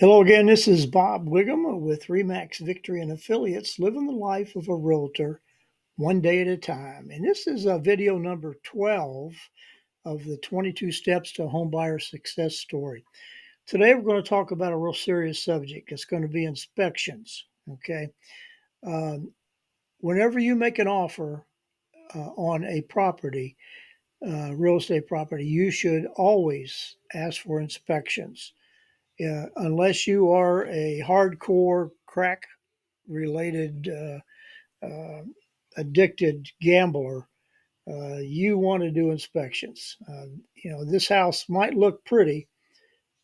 Hello again, this is Bob Wiggum with Remax Victory and Affiliates, living the life of a realtor one day at a time. And this is video number 12 of the 22 Steps to a Homebuyer Success Story. Today we're going to talk about a real serious subject. It's going to be inspections. Okay. Um, Whenever you make an offer on a property, real estate property, you should always ask for inspections. Unless you are a hardcore crack related addicted gambler, you want to do inspections. This house might look pretty,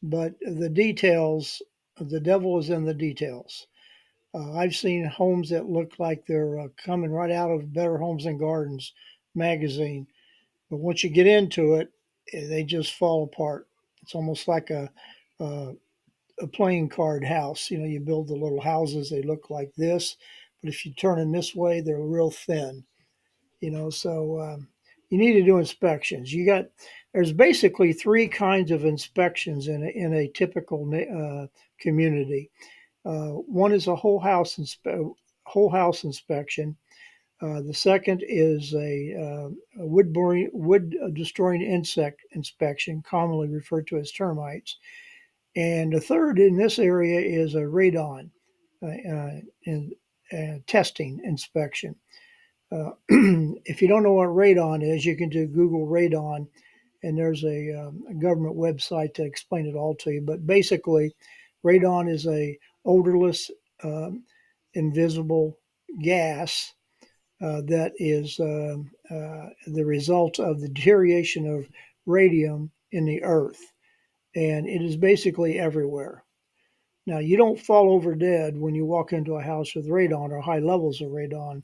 but the details, the devil is in the details. I've seen homes that look like they're coming right out of Better Homes and Gardens magazine, but once you get into it, they just fall apart. It's almost like a a playing card house. You build the little houses, they look like this, but if you turn them this way, they're real thin. So you need to do inspections. There's basically three kinds of inspections in a typical community. One is a whole house inspection. The second is a wood destroying insect inspection, commonly referred to as termites. And the third in this area is a radon in, testing inspection. If you don't know what radon is, you can do Google radon, and there's a government website to explain it all to you. But basically, radon is a odorless, um, invisible gas that is the result of the deterioration of radium in the earth, and it is basically everywhere. Now, you don't fall over dead when you walk into a house with radon or high levels of radon.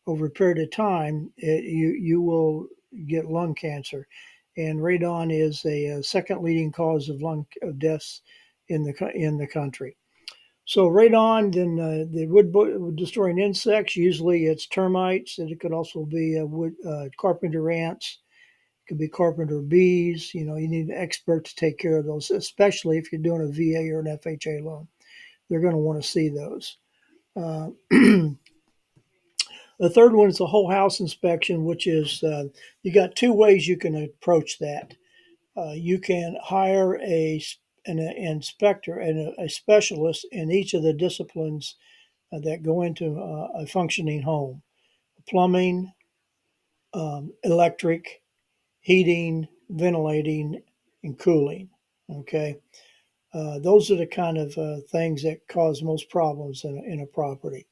Over a period of time, you will get lung cancer, and radon is a second leading cause of lung of deaths in the country. So radon, then the wood destroying insects. Usually, it's termites, and it could also be wood carpenter ants. It could be carpenter bees. You need an expert to take care of those, especially if you're doing a VA or an FHA loan. They're going to want to see those. The third one is a whole house inspection, which is you got two ways you can approach that. You can hire an inspector and a specialist in each of the disciplines that go into a functioning home: plumbing, electric, heating, ventilating, and cooling. Okay. Those are the kind of things that cause most problems in a property.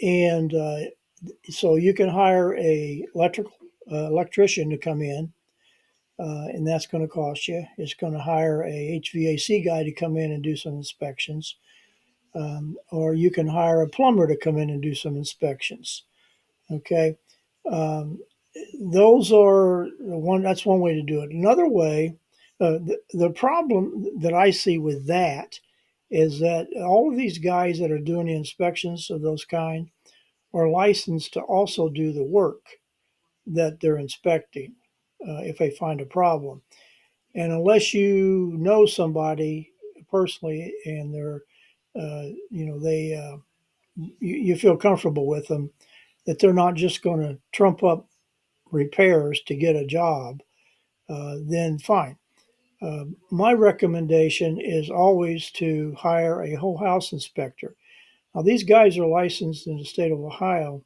And So you can hire a electrician to come in, and that's going to cost you. It's going to hire a HVAC guy to come in and do some inspections, or you can hire a plumber to come in and do some inspections. Okay, um, those are one. That's one way to do it. Another way, the problem that I see with that is that all of these guys that are doing the inspections of those kind are licensed to also do the work that they're inspecting if they find a problem. And unless you know somebody personally and you feel comfortable with them, that they're not just going to trump up repairs to get a job, then fine. My recommendation is always to hire a whole house inspector. Now, these guys are licensed in the state of Ohio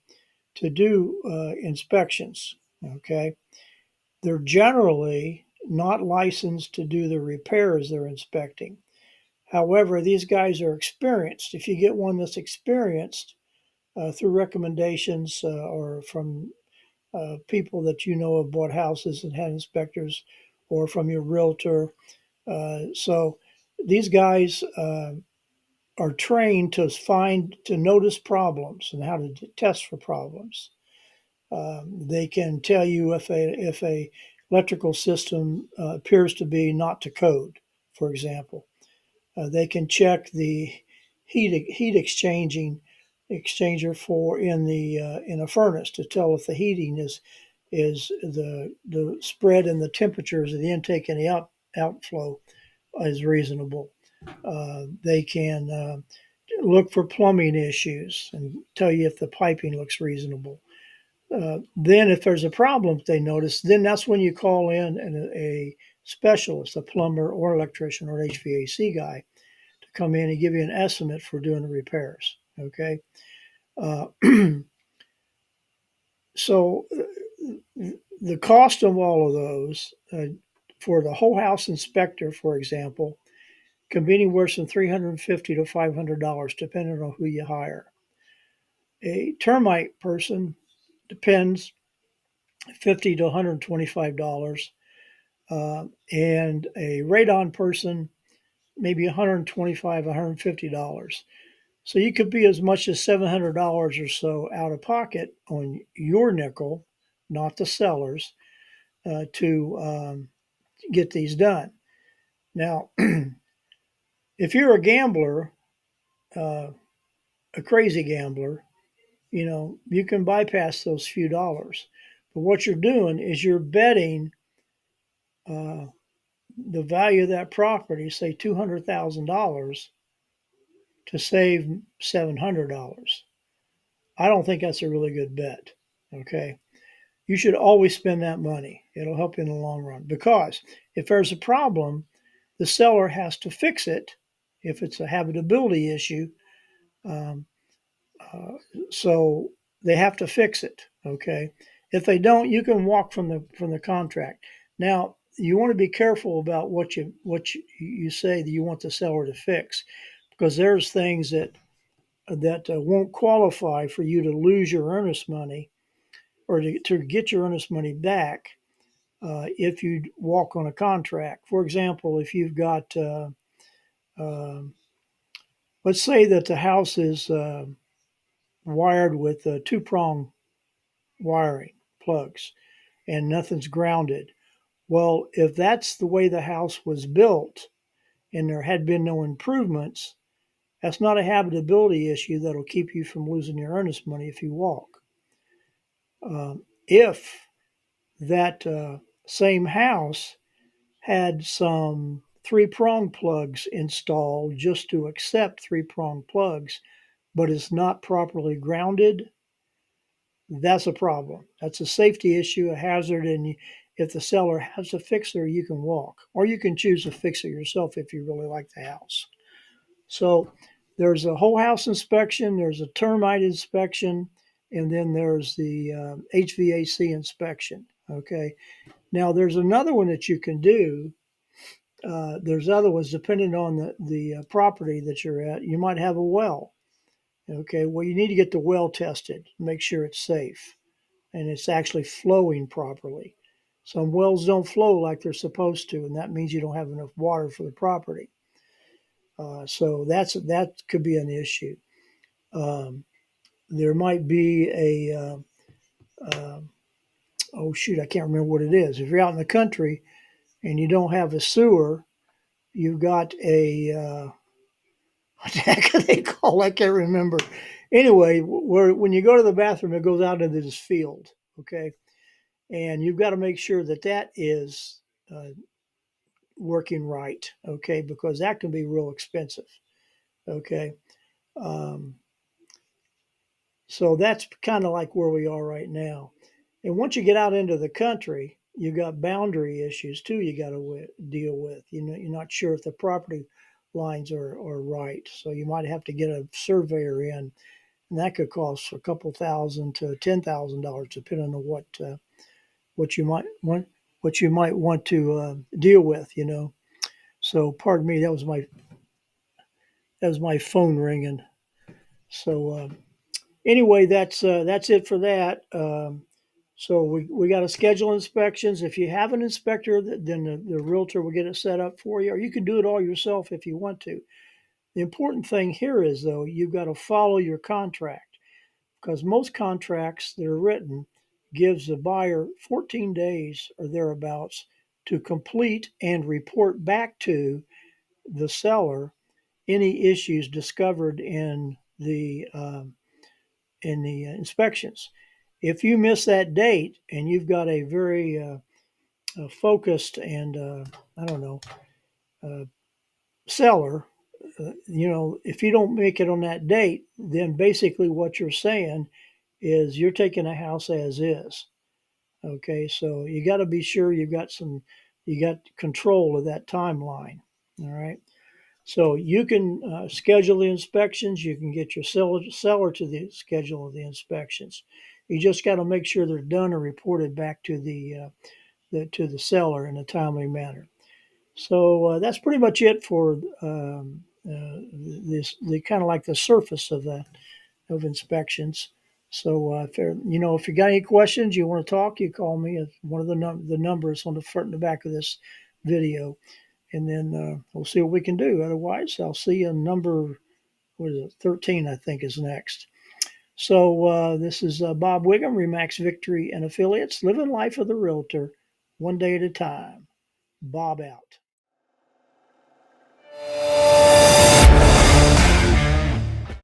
to do inspections. Okay, they're generally not licensed to do the repairs they're inspecting. However, these guys are experienced. If you get one that's experienced through recommendations or from people that you know have bought houses and had inspectors, or from your realtor, so these guys are trained to notice problems and how to test for problems. They can tell you if a electrical system appears to be not to code, for example. They can check the heat exchanger for in a furnace to tell if the heating is the spread in the temperatures of the intake and the outflow is reasonable. They can look for plumbing issues and tell you if the piping looks reasonable. Then, if there's a problem they notice, then that's when you call in a specialist, a plumber or electrician or HVAC guy, to come in and give you an estimate for doing the repairs. Okay. Uh, so the cost of all of those for the whole house inspector, for example, can be anywhere from $350 to $500, depending on who you hire. A termite person depends, $50 to $125, and a radon person maybe $125, $150. So you could be as much as $700 or so out of pocket on your nickel, not the seller's, to get these done. Now, if you're a gambler, uh, a crazy gambler, you can bypass those few dollars. But what you're doing is you're betting uh, the value of that property, say $200,000, to save $700. I don't think that's a really good bet. Okay. You should always spend that money. It'll help you in the long run because if there's a problem, the seller has to fix it if it's a habitability issue. Um, uh, so they have to fix it. Okay. If they don't, you can walk from the contract. Now you want to be careful about what you say that you want the seller to fix, because there's things that won't qualify for you to lose your earnest money or to get your earnest money back if you walk on a contract. For example, if you've got, uh, let's say that the house is wired with two prong wiring plugs and nothing's grounded. Well, if that's the way the house was built and there had been no improvements, that's not a habitability issue that'll keep you from losing your earnest money if you walk. If that same house had some three prong plugs installed just to accept three prong plugs, but it's not properly grounded, that's a problem. That's a safety issue, a hazard, and if the seller has a fixer, you can walk, or you can choose to fix it yourself if you really like the house. So there's a whole house inspection, there's a termite inspection, and then there's the HVAC inspection. Okay. Now there's another one that you can do. There's other ones depending on the property that you're at. You might have a well. Okay. Well, you need to get the well tested, make sure it's safe and it's actually flowing properly. Some wells don't flow like they're supposed to, and that means you don't have enough water for the property. So that could be an issue. Um, there might be uh, oh shoot, I can't remember what it is. If you're out in the country and you don't have a sewer, you've got a what the heck are they called? I can't remember. Anyway, when you go to the bathroom, it goes out into this field. Okay, and you've got to make sure that that is working right. Okay, because that can be real expensive. Okay, um, so that's kind of like where we are right now. And once you get out into the country, you got boundary issues too. You got to deal with. You're not sure if the property lines are right, so you might have to get a surveyor in, and that could cost a couple thousand to $10,000, depending on what you might want to deal with. So, pardon me, that was my phone ringing. So, anyway, that's it for that. So we got to schedule inspections. If you have an inspector, then the realtor will get it set up for you, or you can do it all yourself if you want to. The important thing here is though you've got to follow your contract, because most contracts that are written gives the buyer 14 days or thereabouts to complete and report back to the seller any issues discovered in the inspections. If you miss that date and you've got a very focused and I don't know, uh, seller, if you don't make it on that date, then basically what you're saying is you're taking a house as is. Okay, so you got to be sure you got control of that timeline. All right. So you can schedule the inspections. You can get your seller to the schedule of the inspections. You just got to make sure they're done and reported back to the seller in a timely manner. So that's pretty much it for this the kind of like the surface of inspections. So if you got any questions, you want to talk, you call me at one of the numbers on the front and the back of this video, and then we'll see what we can do. Otherwise, I'll see you in number, what is it, 13, I think is next. So this is Bob Wiggum, Remax Victory and Affiliates, living life of the realtor one day at a time. Bob out.